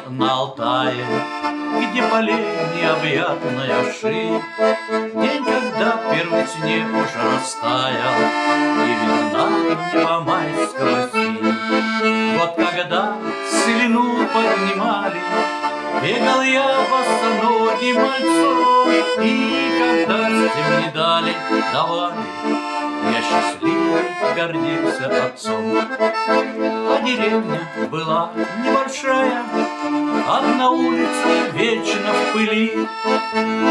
на Алтае, где полей необъятная ширь. День, когда первый снег уже растаял, и видна небо майского синь. Вот когда целину поднимали, бегал я босоногим мальцом, и когда всем не дали, давали, я счастливый гордился отцом. А деревня была небольшая, одна улица вечно в пыли,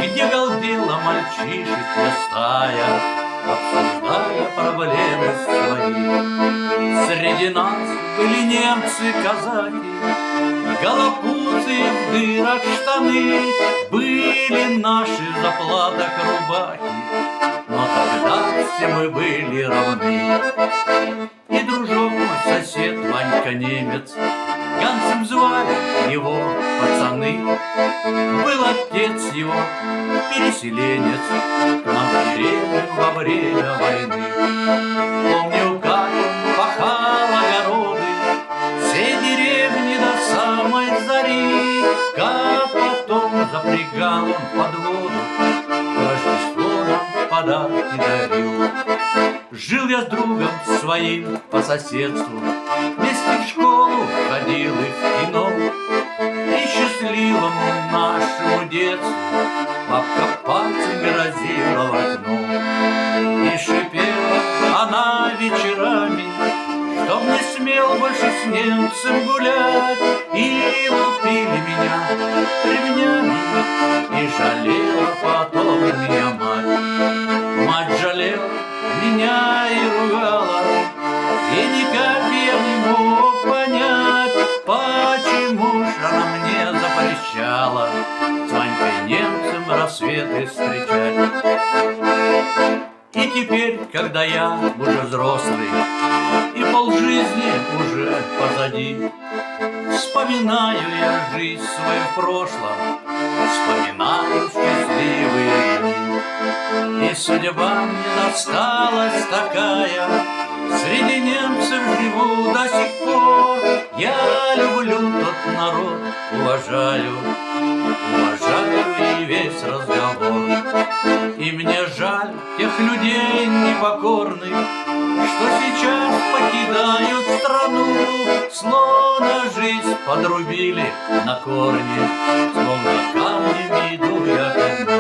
где галдела мальчишечья стая, обсуждая проблемы свои. Среди нас были немцы, казаки, голопузы в дырах штаны, были наши в заплатах рубахи, но тогда все мы были равны. И дружок мой сосед Ванька немец, Гансом звали его пацаны. Был отец его переселенец, к нам в деревню во время войны. Помню, как он пахал огороды всей деревни до самой зари, как потом запрягал он подводу, Рождество нам подарки дарил. Жил я с другом своим по соседству, вместе в школу ходил и в кино. И счастливому нашему детству бабка пальцем грозила в окно. И шипела она вечерами, чтоб не смел больше с немцем гулять. И лупили меня ремнями, и жалела потом меня мать. Мать жалела меня и ругала, и никак я не мог понять, почему ж она мне запрещала с Ванькой немцем рассветы встречать. И теперь, когда я уже взрослый и полжизни уже позади, вспоминаю я жизнь свою в прошлом, вспоминаю счастливые дни. И судьба мне досталась такая, среди немцев живу до сих пор. Я люблю тот народ, уважаю и весь разговор. И мне жаль тех людей непокорных, что сейчас покидают страну, словно жизнь подрубили на корни, словно камнями иду я ко дну.